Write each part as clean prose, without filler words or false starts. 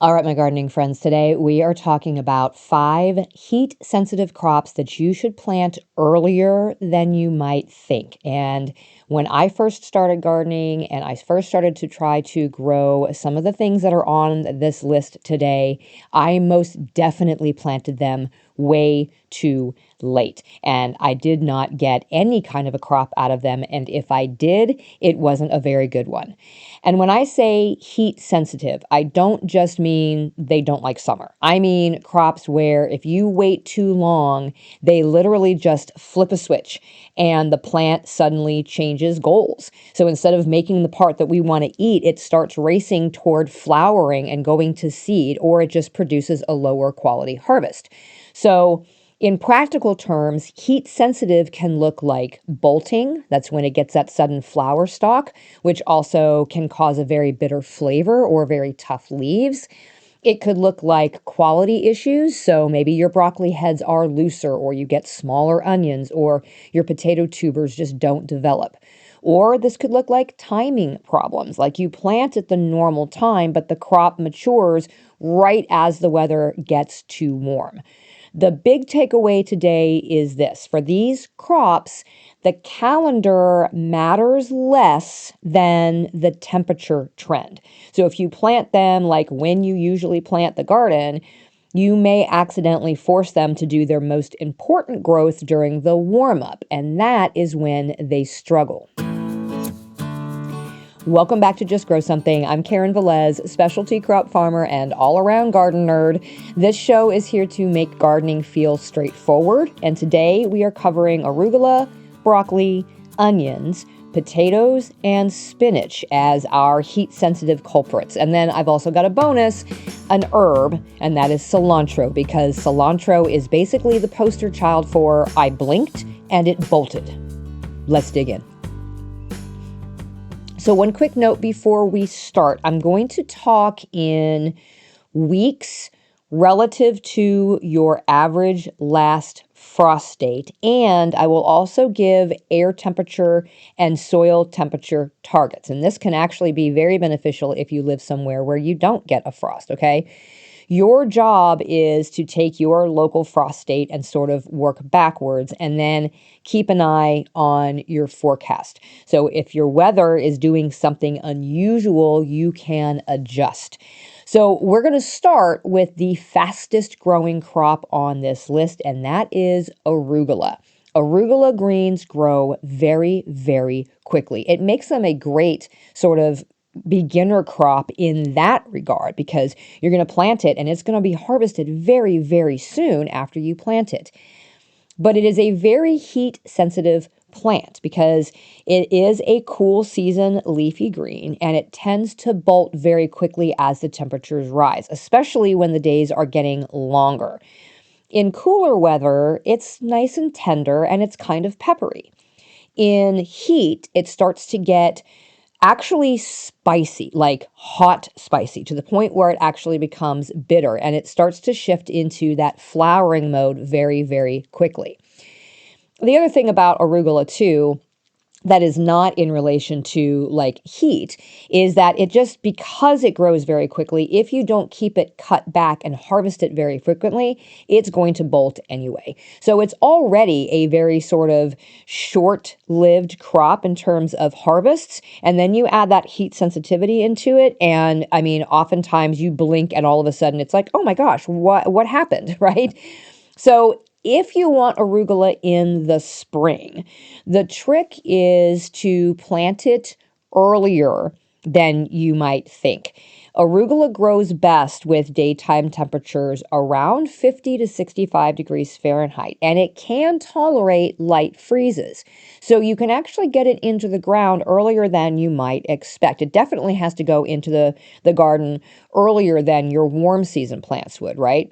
All right, my gardening friends, today we are talking about 5 heat-sensitive crops that you should plant earlier than you might think. And when I first started gardening and I first started to try to grow some of the things that are on this list today, I most definitely planted them way too late. And I did not get any kind of a crop out of them. And if I did, it wasn't a very good one. And when I say heat sensitive, I don't just mean they don't like summer. I mean crops where if you wait too long, they literally just flip a switch and the plant suddenly changes goals. So instead of making the part that we want to eat, it starts racing toward flowering and going to seed, or it just produces a lower quality harvest. So in practical terms, heat sensitive can look like bolting. That's when it gets that sudden flower stalk, which also can cause a very bitter flavor or very tough leaves. It could look like quality issues. So maybe your broccoli heads are looser, or you get smaller onions, or your potato tubers just don't develop. Or this could look like timing problems, like you plant at the normal time, but the crop matures right as the weather gets too warm. The big takeaway today is this: for these crops, the calendar matters less than the temperature trend. So if you plant them like when you usually plant the garden, you may accidentally force them to do their most important growth during the warm up, and that is when they struggle. Welcome back to Just Grow Something. I'm Karen Velez, specialty crop farmer and all-around garden nerd. This show is here to make gardening feel straightforward, and today we are covering arugula, broccoli, onions, potatoes, and spinach as our heat-sensitive culprits. And then I've also got a bonus, an herb, and that is cilantro, because cilantro is basically the poster child for I blinked and it bolted. Let's dig in. So one quick note before we start, I'm going to talk in weeks relative to your average last frost date, and I will also give air temperature and soil temperature targets. And this can actually be very beneficial if you live somewhere where you don't get a frost, okay? Your job is to take your local frost date and sort of work backwards, and then keep an eye on your forecast. So if your weather is doing something unusual, you can adjust. So we're going to start with the fastest growing crop on this list, and that is arugula. Arugula greens grow very, very quickly. It makes them a great sort of beginner crop in that regard, because you're going to plant it and it's going to be harvested very, very soon after you plant it. But it is a very heat sensitive plant because it is a cool season leafy green, and it tends to bolt very quickly as the temperatures rise, especially when the days are getting longer. In cooler weather, it's nice and tender and it's kind of peppery. In heat, it starts to get actually spicy, like hot spicy, to the point where it actually becomes bitter, and it starts to shift into that flowering mode very, very quickly. The other thing about arugula too, that is not in relation to like heat, is that it just, because it grows very quickly, if you don't keep it cut back and harvest it very frequently, it's going to bolt anyway. So it's already a very sort of short-lived crop in terms of harvests. And then you add that heat sensitivity into it. And I mean, oftentimes you blink and all of a sudden it's like, oh my gosh, what happened, right? So if you want arugula in the spring, the trick is to plant it earlier than you might think. Arugula grows best with daytime temperatures around 50 to 65 degrees Fahrenheit, and it can tolerate light freezes. So you can actually get it into the ground earlier than you might expect. It definitely has to go into the garden earlier than your warm season plants would, right?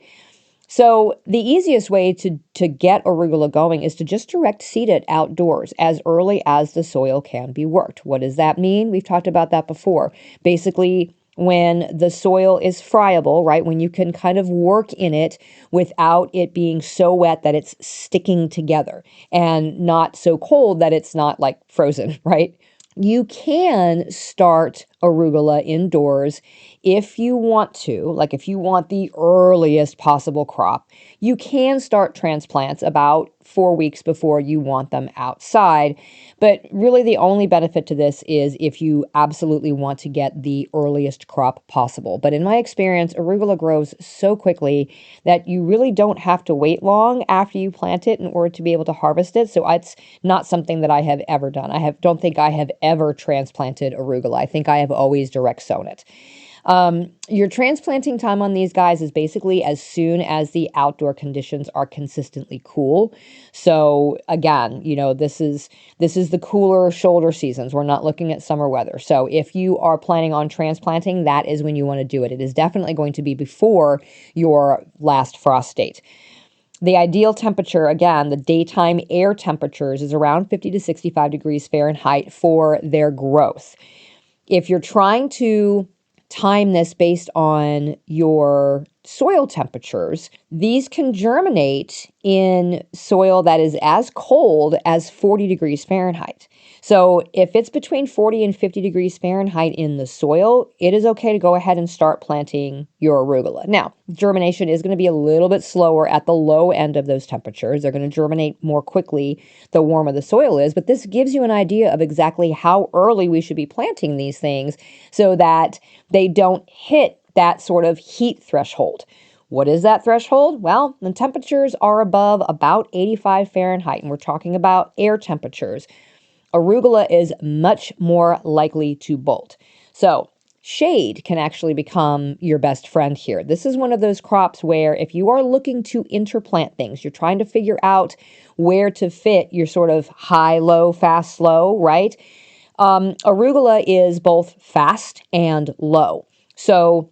So the easiest way to get arugula going is to just direct seed it outdoors as early as the soil can be worked. What does that mean? We've talked about that before. Basically, when the soil is friable, right, when you can kind of work in it without it being so wet that it's sticking together, and not so cold that it's not like frozen, right? You can start arugula indoors if you want to, like if you want the earliest possible crop. You can start transplants about 4 weeks before you want them outside. But really the only benefit to this is if you absolutely want to get the earliest crop possible. But in my experience, arugula grows so quickly that you really don't have to wait long after you plant it in order to be able to harvest it. So it's not something that I have ever done. Don't think I have ever transplanted arugula. I think I have always direct sown it. Your transplanting time on these guys is basically as soon as the outdoor conditions are consistently cool. So again, this is the cooler shoulder seasons. We're not looking at summer weather. So if you are planning on transplanting, that is when you want to do it. It is definitely going to be before your last frost date. The ideal temperature, again, the daytime air temperatures is around 50 to 65 degrees Fahrenheit for their growth. If you're trying to time this based on your soil temperatures, these can germinate in soil that is as cold as 40 degrees Fahrenheit. So if it's between 40 and 50 degrees Fahrenheit in the soil, it is okay to go ahead and start planting your arugula. Now, germination is going to be a little bit slower at the low end of those temperatures. They're going to germinate more quickly the warmer the soil is, but this gives you an idea of exactly how early we should be planting these things so that they don't hit that sort of heat threshold. What is that threshold? Well, the temperatures are above about 85 Fahrenheit, and we're talking about air temperatures. Arugula is much more likely to bolt. So shade can actually become your best friend here. This is one of those crops where if you are looking to interplant things, you're trying to figure out where to fit your sort of high, low, fast, slow, right? Arugula is both fast and low. So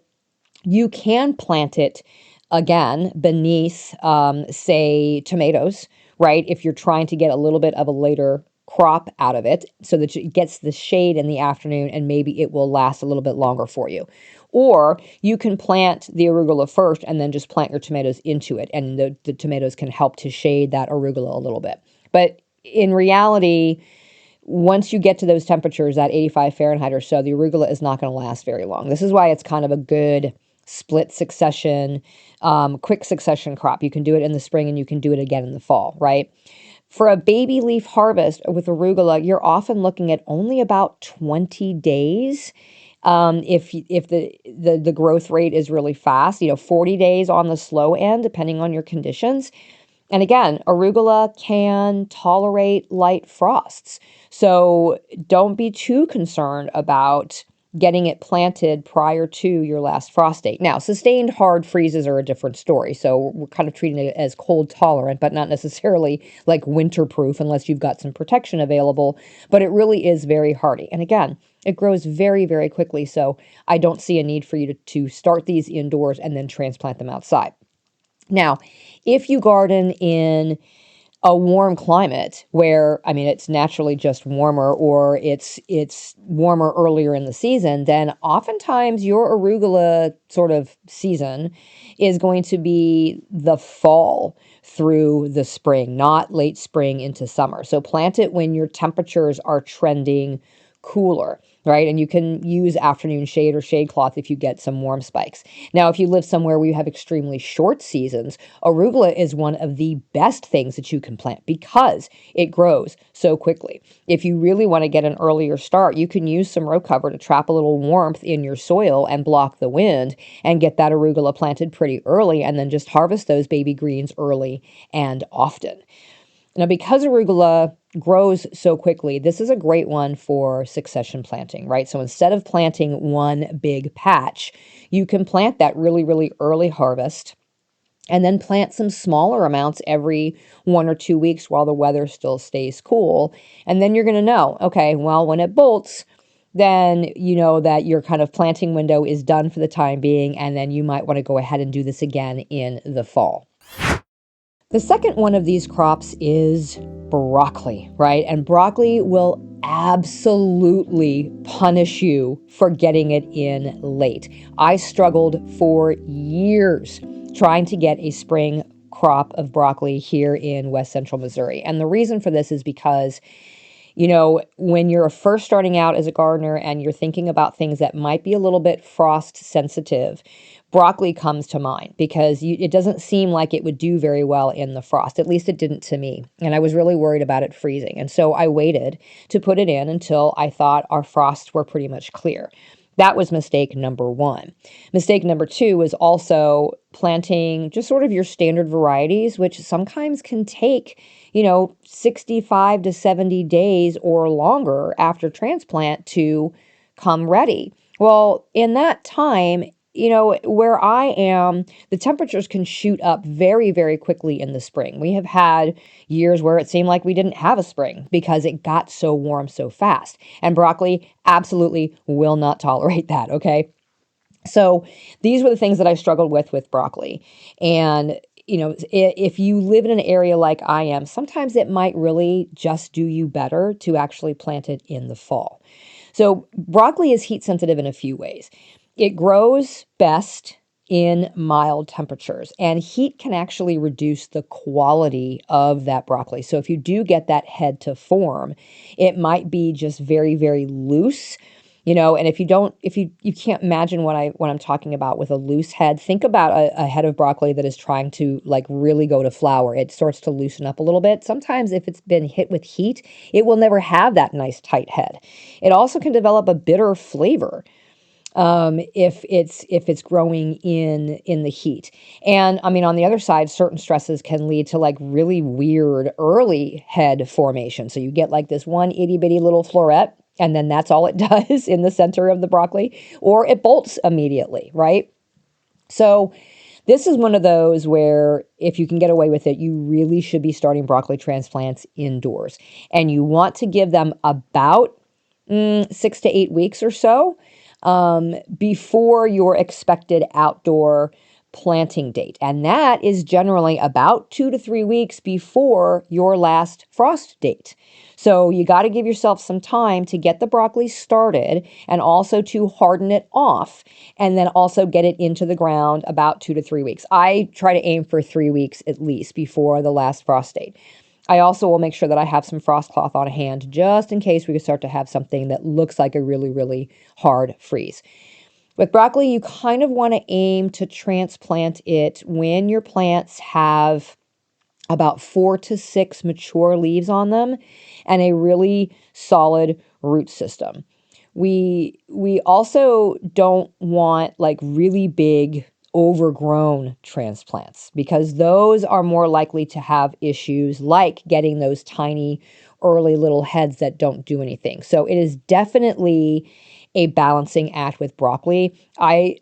you can plant it again beneath, say, tomatoes, right? If you're trying to get a little bit of a later crop out of it so that it gets the shade in the afternoon and maybe it will last a little bit longer for you. Or you can plant the arugula first and then just plant your tomatoes into it, and the tomatoes can help to shade that arugula a little bit. But in reality, once you get to those temperatures, at 85 Fahrenheit or so, the arugula is not going to last very long. This is why it's kind of a good split succession, quick succession crop. You can do it in the spring and you can do it again in the fall, right? For a baby leaf harvest with arugula, you're often looking at only about 20 days. If the growth rate is really fast, 40 days on the slow end, depending on your conditions. And again, arugula can tolerate light frosts. So don't be too concerned about getting it planted prior to your last frost date. Now, sustained hard freezes are a different story. So we're kind of treating it as cold tolerant, but not necessarily like winter proof unless you've got some protection available. But it really is very hardy. And again, it grows very, very quickly. So I don't see a need for you to start these indoors and then transplant them outside. Now, if you garden in a warm climate where, it's naturally just warmer, or it's warmer earlier in the season, then oftentimes your arugula sort of season is going to be the fall through the spring, not late spring into summer. So plant it when your temperatures are trending cooler, right? And you can use afternoon shade or shade cloth if you get some warm spikes. Now, if you live somewhere where you have extremely short seasons, arugula is one of the best things that you can plant because it grows so quickly. If you really want to get an earlier start, you can use some row cover to trap a little warmth in your soil and block the wind and get that arugula planted pretty early, and then just harvest those baby greens early and often. Now, because arugula grows so quickly, this is a great one for succession planting, right? So instead of planting one big patch, you can plant that really, really early harvest and then plant some smaller amounts every 1 or 2 weeks while the weather still stays cool. And then you're going to know, okay, well, when it bolts, then you know that your kind of planting window is done for the time being, and then you might want to go ahead and do this again in the fall. The second one of these crops is broccoli, right? And broccoli will absolutely punish you for getting it in late. I struggled for years trying to get a spring crop of broccoli here in West Central Missouri. And the reason for this is because When you're first starting out as a gardener and you're thinking about things that might be a little bit frost sensitive, broccoli comes to mind because it doesn't seem like it would do very well in the frost. At least it didn't to me. And I was really worried about it freezing. And so I waited to put it in until I thought our frosts were pretty much clear. That was mistake number one. Mistake number two was also planting just sort of your standard varieties, which sometimes can take 65 to 70 days or longer after transplant to come ready. Well, in that time, where I am, the temperatures can shoot up very, very quickly in the spring. We have had years where it seemed like we didn't have a spring because it got so warm so fast. And broccoli absolutely will not tolerate that, okay? So these were the things that I struggled with broccoli. And if you live in an area like I am, sometimes it might really just do you better to actually plant it in the fall. So broccoli is heat sensitive in a few ways. It grows best in mild temperatures, and heat can actually reduce the quality of that broccoli. So if you do get that head to form, it might be just very, very loose. And if you can't imagine what I'm talking about with a loose head, think about a head of broccoli that is trying to like really go to flower. It starts to loosen up a little bit. Sometimes if it's been hit with heat, it will never have that nice tight head. It also can develop a bitter flavor if it's growing in the heat. And I mean, on the other side, certain stresses can lead to like really weird early head formation. So you get like this one itty bitty little floret, and then that's all it does in the center of the broccoli, or it bolts immediately, right? So this is one of those where if you can get away with it, you really should be starting broccoli transplants indoors. And you want to give them about 6 to 8 weeks or so before your expected outdoor planting date. And that is generally about 2 to 3 weeks before your last frost date. So you got to give yourself some time to get the broccoli started and also to harden it off and then also get it into the ground about 2 to 3 weeks. I try to aim for 3 weeks at least before the last frost date. I also will make sure that I have some frost cloth on hand just in case we could start to have something that looks like a really, really hard freeze. With broccoli, you kind of want to aim to transplant it when your plants have about 4 to 6 mature leaves on them and a really solid root system. We also don't want like really big overgrown transplants because those are more likely to have issues like getting those tiny early little heads that don't do anything. So it is definitely a balancing act with broccoli. I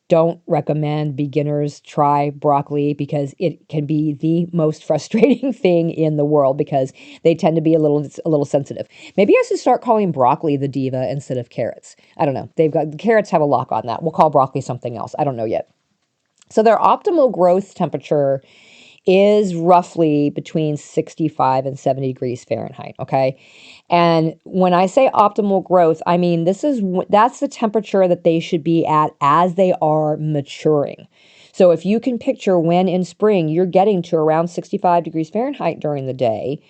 don't recommend beginners try broccoli because it can be the most frustrating thing in the world because they tend to be a little sensitive. Maybe I should start calling broccoli the diva instead of carrots. I don't know. The carrots have a lock on that. We'll call broccoli something else. I don't know yet. So their optimal growth temperature is roughly between 65 and 70 degrees Fahrenheit, okay? And when I say optimal growth, I mean that's the temperature that they should be at as they are maturing. So if you can picture when in spring you're getting to around 65 degrees Fahrenheit during the day,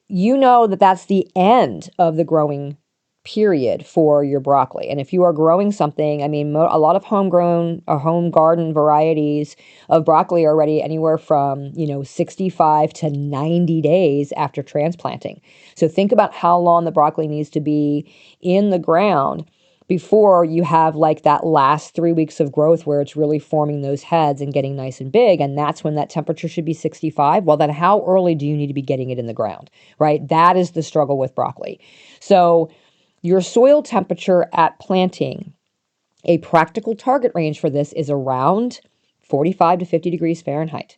you know that that's the end of the growing period for your broccoli. And if you are growing something, I mean, a lot of homegrown or home garden varieties of broccoli are ready anywhere from, 65 to 90 days after transplanting. So think about how long the broccoli needs to be in the ground before you have like that last 3 weeks of growth where it's really forming those heads and getting nice and big. And that's when that temperature should be 65. Well, then how early do you need to be getting it in the ground, right? That is the struggle with broccoli. So your soil temperature at planting, a practical target range for this is around 45 to 50 degrees Fahrenheit.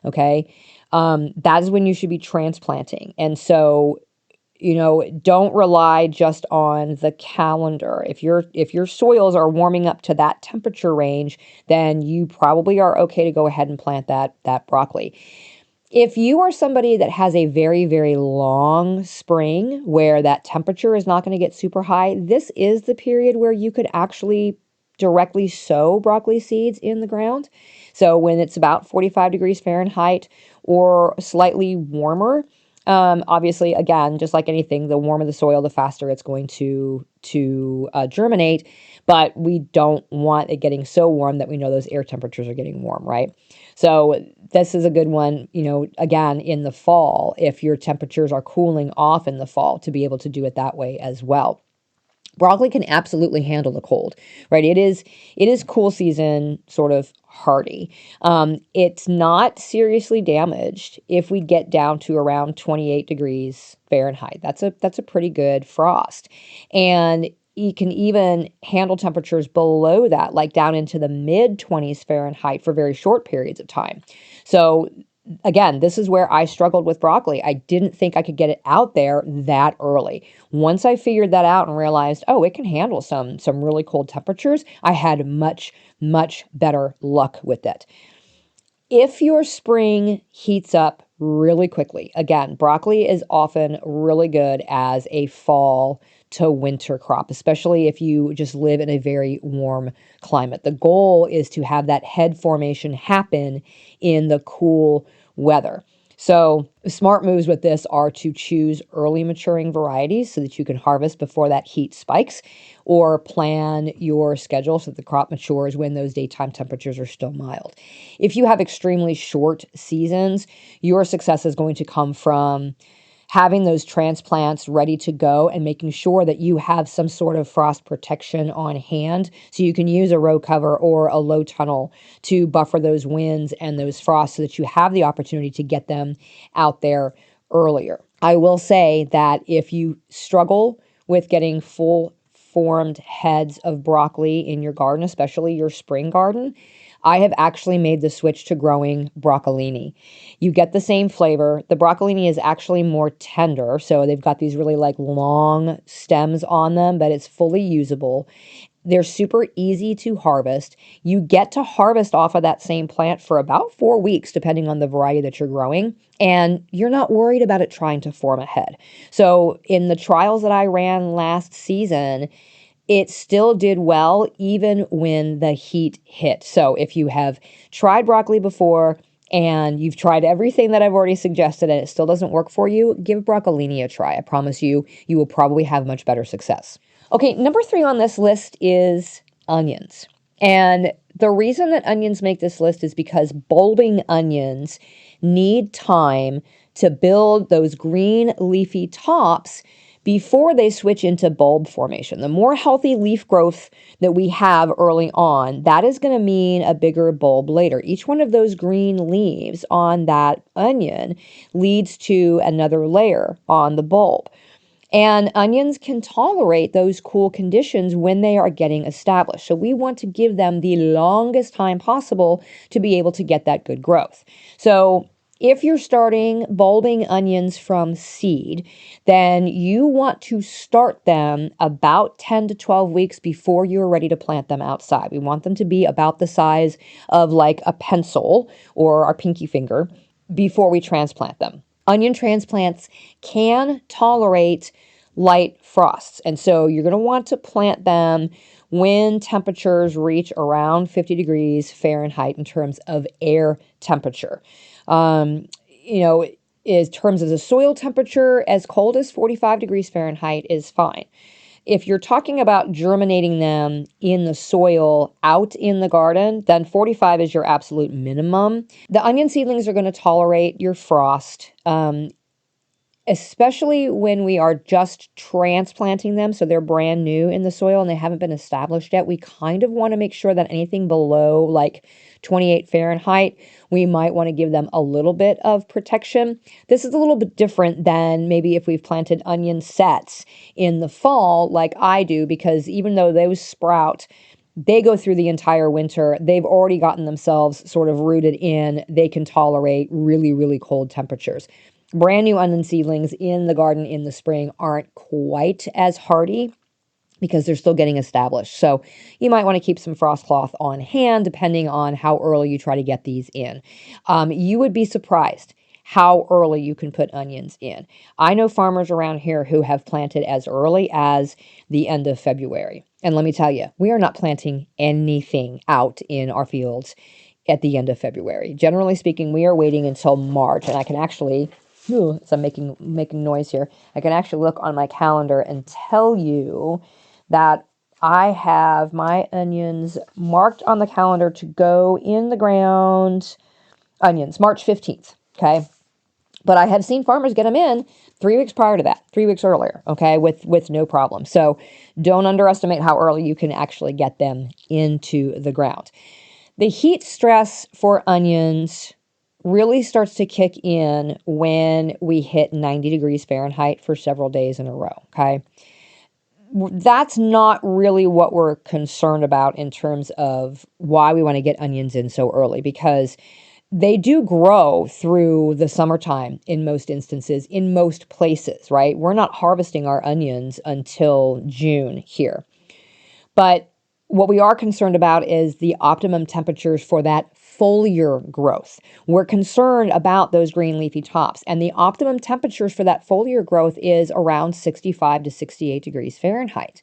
Okay. That is when you should be transplanting. And so don't rely just on the calendar. If your soils are warming up to that temperature range, then you probably are okay to go ahead and plant that broccoli. If you are somebody that has a very, very long spring where that temperature is not going to get super high, this is the period where you could actually directly sow broccoli seeds in the ground. So when it's about 45 degrees Fahrenheit or slightly warmer, Obviously, again, just like anything, the warmer the soil, the faster it's going to germinate. But we don't want it getting so warm that we know those air temperatures are getting warm, right? So this is a good one, again, in the fall, if your temperatures are cooling off in the fall, to be able to do it that way as well. Broccoli can absolutely handle the cold, right? It is cool season sort of hardy. It's not seriously damaged if we get down to around 28 degrees Fahrenheit. That's a pretty good frost. And you can even handle temperatures below that, like down into the mid 20s Fahrenheit for very short periods of time. So again, this is where I struggled with broccoli. I didn't think I could get it out there that early. Once I figured that out and realized, oh, it can handle some really cold temperatures, I had much better luck with it. If your spring heats up really quickly, again, broccoli is often really good as a fall to winter crop, especially if you just live in a very warm climate. The goal is to have that head formation happen in the cool weather. So smart moves with this are to choose early maturing varieties so that you can harvest before that heat spikes, or plan your schedule so that the crop matures when those daytime temperatures are still mild. If you have extremely short seasons, your success is going to come from having those transplants ready to go and making sure that you have some sort of frost protection on hand so you can use a row cover or a low tunnel to buffer those winds and those frosts so that you have the opportunity to get them out there earlier. I will say that if you struggle with getting full formed heads of broccoli in your garden, especially your spring garden, I have actually made the switch to growing broccolini. You get the same flavor. The broccolini is actually more tender, so they've got these really like long stems on them, but it's fully usable. They're super easy to harvest. You get to harvest off of that same plant for about 4 weeks, depending on the variety that you're growing. And you're not worried about it trying to form a head. So in the trials that I ran last season, it still did well even when the heat hit. So if you have tried broccoli before and you've tried everything that I've already suggested and it still doesn't work for you, give broccolini a try. I promise you, you will probably have much better success. Okay, number 3 on this list is onions. And the reason that onions make this list is because bulbing onions need time to build those green leafy tops before they switch into bulb formation. The more healthy leaf growth that we have early on, that is going to mean a bigger bulb later. Each one of those green leaves on that onion leads to another layer on the bulb. And onions can tolerate those cool conditions when they are getting established. So we want to give them the longest time possible to be able to get that good growth. So if you're starting bulbing onions from seed, then you want to start them about 10 to 12 weeks before you're ready to plant them outside. We want them to be about the size of like a pencil or our pinky finger before we transplant them. Onion transplants can tolerate light frosts. And so you're going to want to plant them when temperatures reach around 50 degrees Fahrenheit in terms of air temperature. In terms of the soil temperature, as cold as 45 degrees Fahrenheit is fine. If you're talking about germinating them in the soil out in the garden, then 45 is your absolute minimum. The onion seedlings are going to tolerate your frost, especially when we are just transplanting them, so they're brand new in the soil and they haven't been established yet. We kind of want to make sure that anything below like 28 Fahrenheit, we might want to give them a little bit of protection. This is a little bit different than maybe if we've planted onion sets in the fall like I do, because even though those sprout, they go through the entire winter. They've already gotten themselves sort of rooted in. They can tolerate really, really cold temperatures. Brand new onion seedlings in the garden in the spring aren't quite as hardy because they're still getting established. So you might want to keep some frost cloth on hand depending on how early you try to get these in. You would be surprised how early you can put onions in. I know farmers around here who have planted as early as the end of February. And let me tell you, we are not planting anything out in our fields at the end of February. Generally speaking, we are waiting until March. And I can actually So I'm making noise here. I can actually look on my calendar and tell you that I have my onions marked on the calendar to go in the ground. Onions, March 15th. Okay. But I have seen farmers get them in 3 weeks prior to that, 3 weeks earlier, okay, with no problem. So don't underestimate how early you can actually get them into the ground. The heat stress for onions really starts to kick in when we hit 90 degrees Fahrenheit for several days in a row, okay? That's not really what we're concerned about in terms of why we want to get onions in so early, because they do grow through the summertime in most instances, in most places, right? We're not harvesting our onions until June here. But what we are concerned about is the optimum temperatures for that foliar growth. We're concerned about those green leafy tops, and the optimum temperatures for that foliar growth is around 65 to 68 degrees Fahrenheit.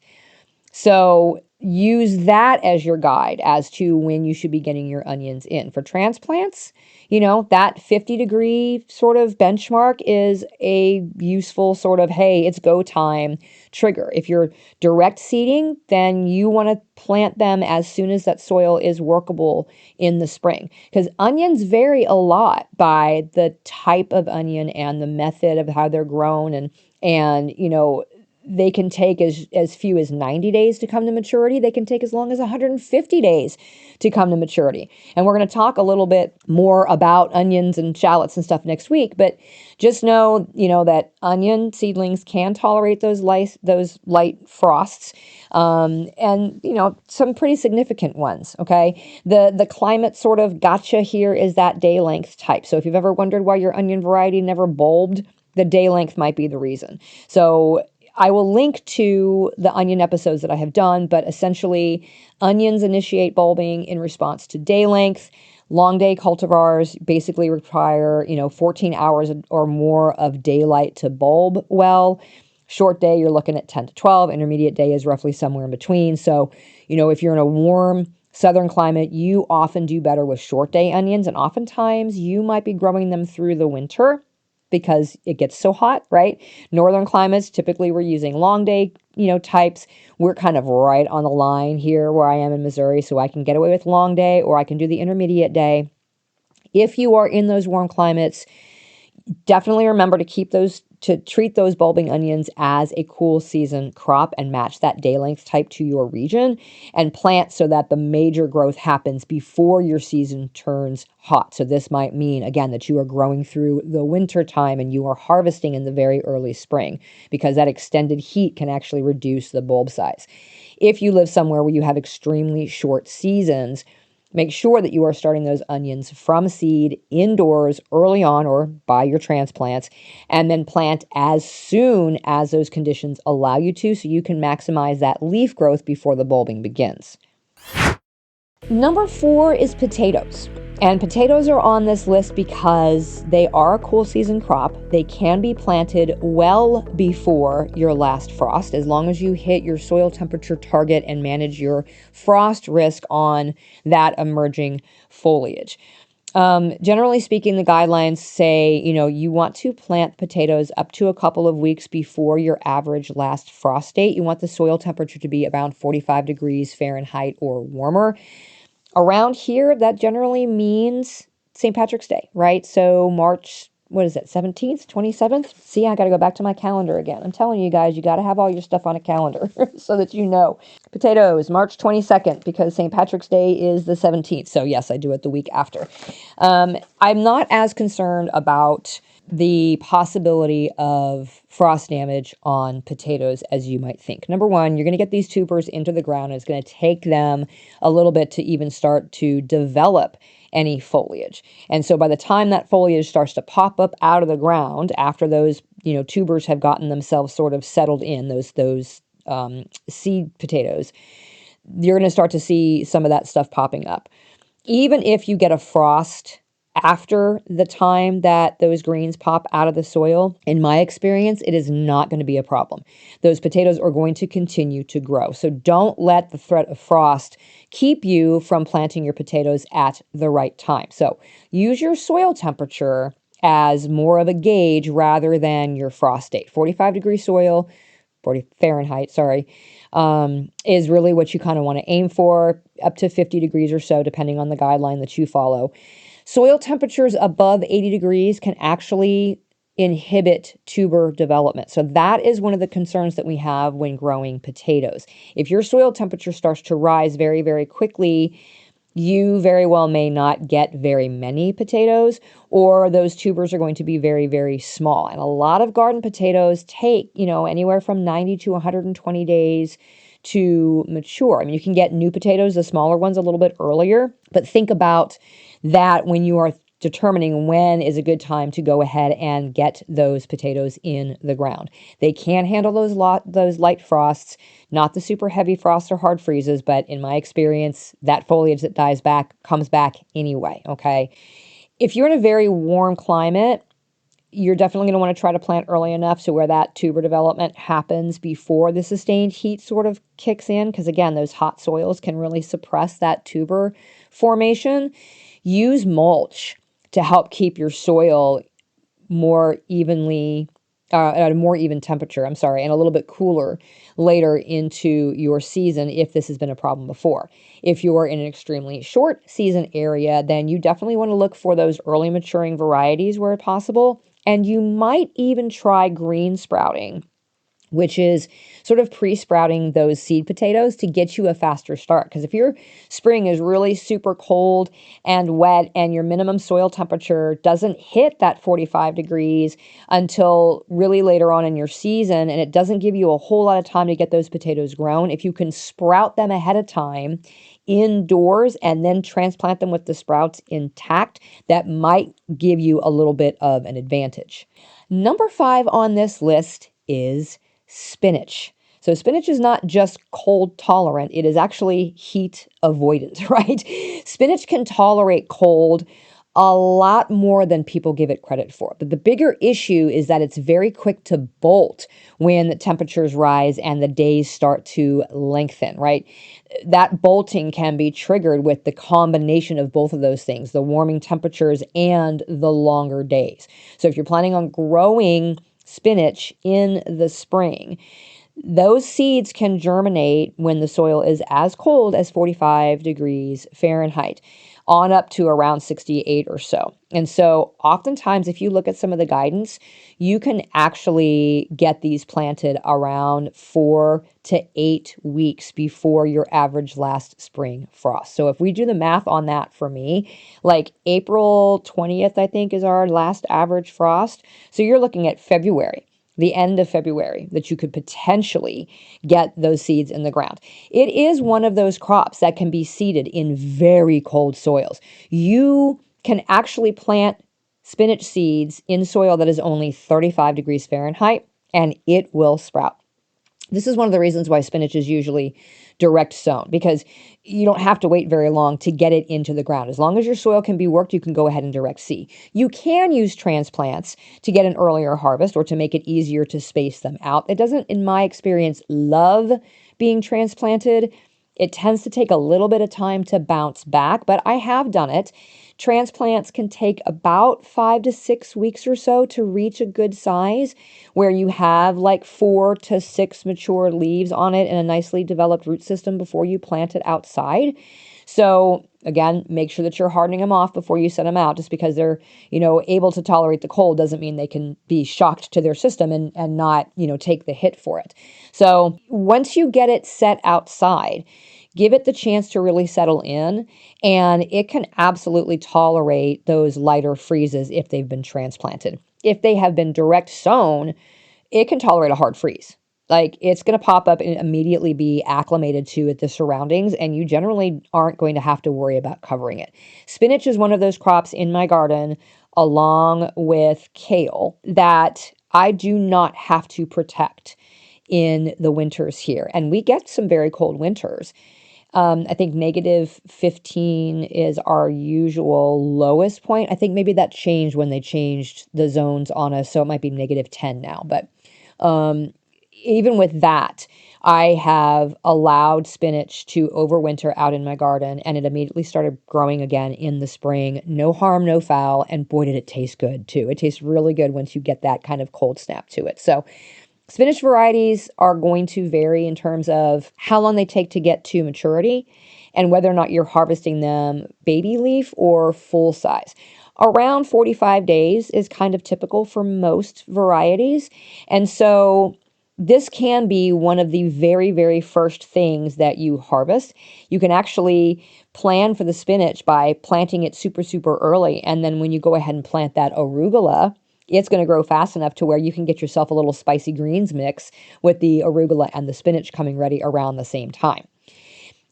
So use that as your guide as to when you should be getting your onions in. For transplants, that 50-degree sort of benchmark is a useful sort of, hey, it's go time trigger. If you're direct seeding, then you want to plant them as soon as that soil is workable in the spring, because onions vary a lot by the type of onion and the method of how they're grown, and they can take as few as 90 days to come to maturity. They can take as long as 150 days to come to maturity. And we're going to talk a little bit more about onions and shallots and stuff next week. But just know, that onion seedlings can tolerate those light frosts, and some pretty significant ones. Okay, the climate sort of gotcha here is that day length type. So if you've ever wondered why your onion variety never bulbed, the day length might be the reason. So I will link to the onion episodes that I have done, but essentially onions initiate bulbing in response to day length. Long day cultivars basically require, 14 hours or more of daylight to bulb well. Short day, you're looking at 10 to 12. Intermediate day is roughly somewhere in between. So, if you're in a warm southern climate, you often do better with short day onions, and oftentimes you might be growing them through the winter because it gets so hot, right? Northern climates, typically we're using long day, types. We're kind of right on the line here where I am in Missouri, so I can get away with long day, or I can do the intermediate day. If you are in those warm climates, definitely remember to treat those bulbing onions as a cool season crop and match that day length type to your region, and plant so that the major growth happens before your season turns hot. So this might mean, again, that you are growing through the winter time and you are harvesting in the very early spring, because that extended heat can actually reduce the bulb size. If you live somewhere where you have extremely short seasons, make sure that you are starting those onions from seed indoors early on, or buy your transplants, and then plant as soon as those conditions allow you to, so you can maximize that leaf growth before the bulbing begins. Number 4 is potatoes. And potatoes are on this list because they are a cool season crop. They can be planted well before your last frost, as long as you hit your soil temperature target and manage your frost risk on that emerging foliage. Generally speaking, the guidelines say, you want to plant potatoes up to a couple of weeks before your average last frost date. You want the soil temperature to be around 45 degrees Fahrenheit or warmer. Around here, that generally means St. Patrick's Day, right? So March, 17th, 27th? See, I got to go back to my calendar again. I'm telling you guys, you got to have all your stuff on a calendar so that you know. Potatoes, March 22nd, because St. Patrick's Day is the 17th. So yes, I do it the week after. I'm not as concerned about the possibility of frost damage on potatoes as you might think. Number one, you're going to get these tubers into the ground, and it's going to take them a little bit to even start to develop any foliage. And so by the time that foliage starts to pop up out of the ground, after those, tubers have gotten themselves sort of settled in, those seed potatoes, you're going to start to see some of that stuff popping up. Even if you get a frost after the time that those greens pop out of the soil, in my experience, it is not going to be a problem. Those potatoes are going to continue to grow. So don't let the threat of frost keep you from planting your potatoes at the right time. So use your soil temperature as more of a gauge rather than your frost date. 45-degree soil, 40 Fahrenheit, sorry, is really what you kind of want to aim for, up to 50 degrees or so, depending on the guideline that you follow. Soil temperatures above 80 degrees can actually inhibit tuber development. So that is one of the concerns that we have when growing potatoes. If your soil temperature starts to rise very, very quickly, you very well may not get very many potatoes, or those tubers are going to be very, very small. And a lot of garden potatoes take, anywhere from 90 to 120 days to mature. I mean, you can get new potatoes, the smaller ones, a little bit earlier, but think about that when you are determining when is a good time to go ahead and get those potatoes in the ground. They can handle those light frosts, not the super heavy frosts or hard freezes, but in my experience, that foliage that dies back comes back anyway, okay? If you're in a very warm climate, you're definitely going to want to try to plant early enough so where that tuber development happens before the sustained heat sort of kicks in, because again, those hot soils can really suppress that tuber formation. Use mulch to help keep your soil more evenly at a more even temperature, and a little bit cooler later into your season if this has been a problem before. If you're in an extremely short season area, then you definitely want to look for those early maturing varieties where possible, and you might even try green sprouting, which is sort of pre-sprouting those seed potatoes to get you a faster start. Because if your spring is really super cold and wet and your minimum soil temperature doesn't hit that 45 degrees until really later on in your season, and it doesn't give you a whole lot of time to get those potatoes grown, if you can sprout them ahead of time indoors and then transplant them with the sprouts intact, that might give you a little bit of an advantage. Number 5 on this list is spinach. So spinach is not just cold tolerant, it is actually heat avoidant, right? Spinach can tolerate cold a lot more than people give it credit for. But the bigger issue is that it's very quick to bolt when the temperatures rise and the days start to lengthen, right? That bolting can be triggered with the combination of both of those things, the warming temperatures and the longer days. So if you're planning on growing spinach in the spring, those seeds can germinate when the soil is as cold as 45 degrees Fahrenheit on up to around 68 or so. And so oftentimes, if you look at some of the guidance, you can actually get these planted around 4 to 8 weeks before your average last spring frost. So if we do the math on that, for me, like April 20th, I think, is our last average frost. So you're looking at February, the end of February, that you could potentially get those seeds in the ground. It is one of those crops that can be seeded in very cold soils. You can actually plant spinach seeds in soil that is only 35 degrees Fahrenheit, and it will sprout. This is one of the reasons why spinach is usually direct sown, because you don't have to wait very long to get it into the ground. As long as your soil can be worked, you can go ahead and direct seed. You can use transplants to get an earlier harvest or to make it easier to space them out. It doesn't, in my experience, love being transplanted. It tends to take a little bit of time to bounce back, but I have done it. Transplants can take about 5 to 6 weeks or so to reach a good size where you have like 4 to 6 mature leaves on it and a nicely developed root system before you plant it outside. So again, make sure that you're hardening them off before you set them out. Just because they're, able to tolerate the cold doesn't mean they can be shocked to their system and not, take the hit for it. So once you get it set outside, give it the chance to really settle in, and it can absolutely tolerate those lighter freezes if they've been transplanted. If they have been direct sown, it can tolerate a hard freeze. Like, it's going to pop up and immediately be acclimated to the surroundings, and you generally aren't going to have to worry about covering it. Spinach is one of those crops in my garden, along with kale, that I do not have to protect in the winters here. And we get some very cold winters. I think -15 is our usual lowest point. I think maybe that changed when they changed the zones on us, so it might be -10 now. But even with that, I have allowed spinach to overwinter out in my garden, and it immediately started growing again in the spring. No harm, no foul. And boy, did it taste good too. It tastes really good once you get that kind of cold snap to it. So spinach varieties are going to vary in terms of how long they take to get to maturity and whether or not you're harvesting them baby leaf or full size. Around 45 days is kind of typical for most varieties. And so this can be one of the very, very first things that you harvest. You can actually plan for the spinach by planting it super, super early. And then when you go ahead and plant that arugula, it's going to grow fast enough to where you can get yourself a little spicy greens mix with the arugula and the spinach coming ready around the same time.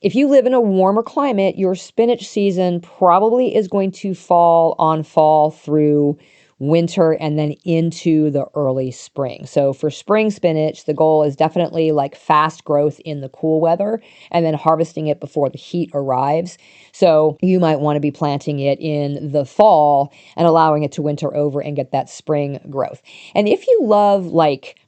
If you live in a warmer climate, your spinach season probably is going to fall through winter and then into the early spring. So for spring spinach, the goal is definitely like fast growth in the cool weather and then harvesting it before the heat arrives. So you might want to be planting it in the fall and allowing it to winter over and get that spring growth. And if you love like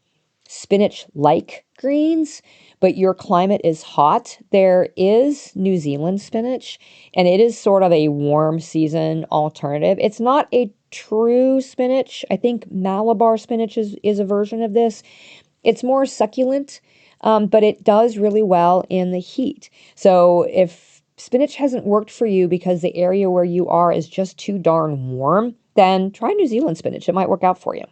spinach-like greens, but your climate is hot, there is New Zealand spinach, and it is sort of a warm season alternative. It's not a true spinach. I think Malabar spinach is a version of this. It's more succulent, but it does really well in the heat. So if spinach hasn't worked for you because the area where you are is just too darn warm, then try New Zealand spinach. It might work out for you.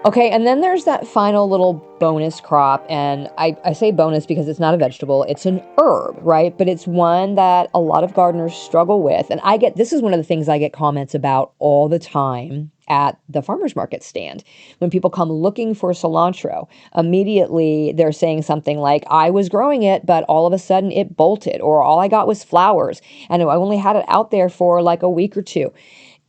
Okay, and then there's that final little bonus crop, and I say bonus because it's not a vegetable, it's an herb, right? But it's one that a lot of gardeners struggle with, and this is one of the things I get comments about all the time at the farmer's market stand. When people come looking for cilantro, immediately they're saying something like, I was growing it, but all of a sudden it bolted, or all I got was flowers, and I only had it out there for like a week or two.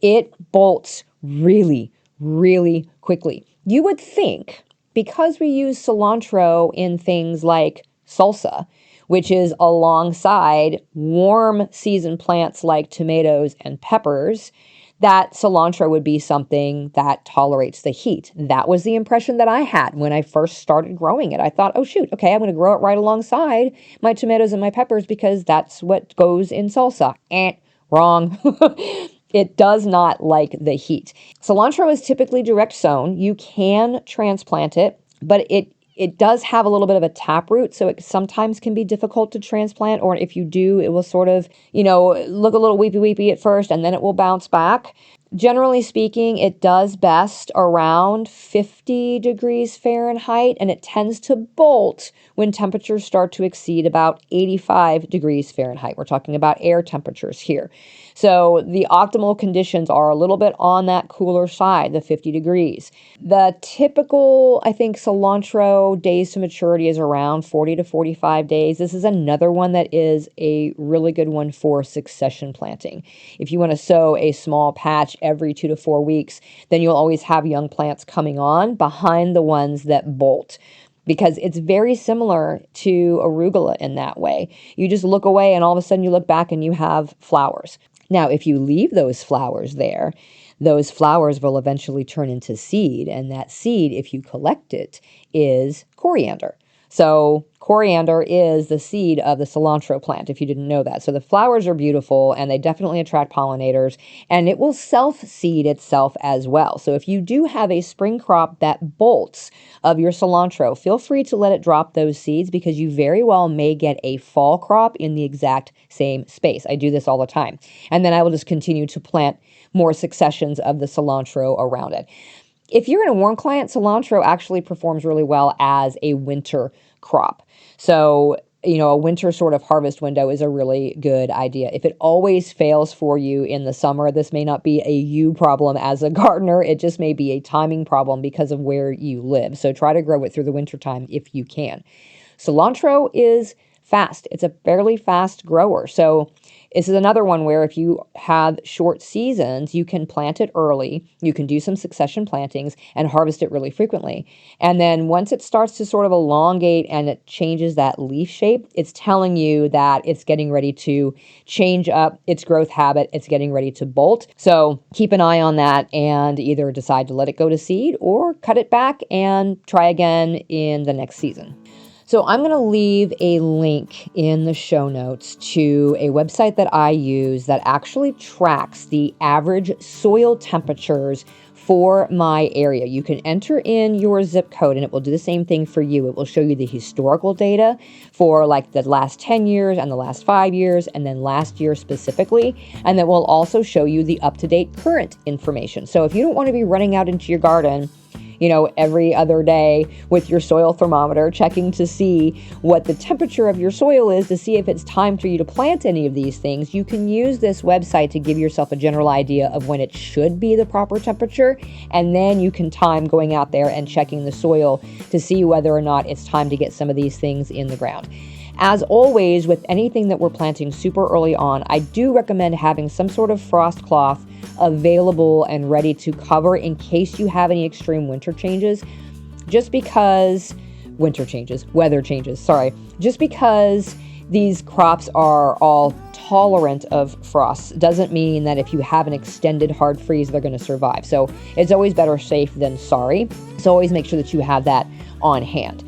It bolts really, really quickly. You would think, because we use cilantro in things like salsa, which is alongside warm season plants like tomatoes and peppers, that cilantro would be something that tolerates the heat. That was the impression that I had when I first started growing it. I thought, oh shoot, okay, I'm going to grow it right alongside my tomatoes and my peppers because that's what goes in salsa. Wrong. It does not like the heat. Cilantro is typically direct sown. You can transplant it, but it does have a little bit of a taproot, so it sometimes can be difficult to transplant, or if you do, it will sort of, look a little weepy at first, and then it will bounce back. Generally speaking, it does best around 50 degrees Fahrenheit, and it tends to bolt when temperatures start to exceed about 85 degrees Fahrenheit. We're talking about air temperatures here. So the optimal conditions are a little bit on that cooler side, the 50 degrees. The typical, I think, cilantro days to maturity is around 40 to 45 days. This is another one that is a really good one for succession planting. If you want to sow a small patch every 2 to 4 weeks, then you'll always have young plants coming on behind the ones that bolt, because it's very similar to arugula in that way. You just look away and all of a sudden you look back and you have flowers. Now, if you leave those flowers there, those flowers will eventually turn into seed, and that seed, if you collect it, is coriander. So coriander is the seed of the cilantro plant, if you didn't know that. So the flowers are beautiful, and they definitely attract pollinators, and it will self-seed itself as well. So if you do have a spring crop that bolts of your cilantro, feel free to let it drop those seeds, because you very well may get a fall crop in the exact same space. I do this all the time. And then I will just continue to plant more successions of the cilantro around it. If you're in a warm climate, cilantro actually performs really well as a winter crop. So, a winter sort of harvest window is a really good idea. If it always fails for you in the summer, this may not be a you problem as a gardener. It just may be a timing problem because of where you live. So try to grow it through the wintertime if you can. Cilantro is fast. It's a fairly fast grower. So this is another one where if you have short seasons, you can plant it early, you can do some succession plantings and harvest it really frequently. And then once it starts to sort of elongate and it changes that leaf shape, it's telling you that it's getting ready to change up its growth habit. It's getting ready to bolt. So keep an eye on that and either decide to let it go to seed or cut it back and try again in the next season. So I'm going to leave a link in the show notes to a website that I use that actually tracks the average soil temperatures for my area. You can enter in your zip code and it will do the same thing for you. It will show you the historical data for like the last 10 years and the last 5 years and then last year specifically. And that will also show you the up-to-date current information. So if you don't want to be running out into your garden, every other day with your soil thermometer, checking to see what the temperature of your soil is to see if it's time for you to plant any of these things, you can use this website to give yourself a general idea of when it should be the proper temperature. And then you can time going out there and checking the soil to see whether or not it's time to get some of these things in the ground. As always, with anything that we're planting super early on, I do recommend having some sort of frost cloth available and ready to cover in case you have any extreme weather changes, just because these crops are all tolerant of frost doesn't mean that if you have an extended hard freeze, they're going to survive. So it's always better safe than sorry. So always make sure that you have that on hand.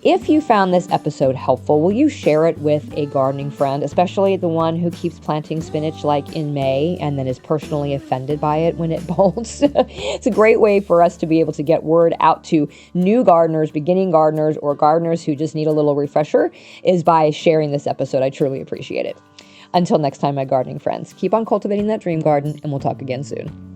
If you found this episode helpful, will you share it with a gardening friend, especially the one who keeps planting spinach like in May and then is personally offended by it when it bolts? It's a great way for us to be able to get word out to new gardeners, beginning gardeners, or gardeners who just need a little refresher, is by sharing this episode. I truly appreciate it. Until next time, my gardening friends, keep on cultivating that dream garden, and we'll talk again soon.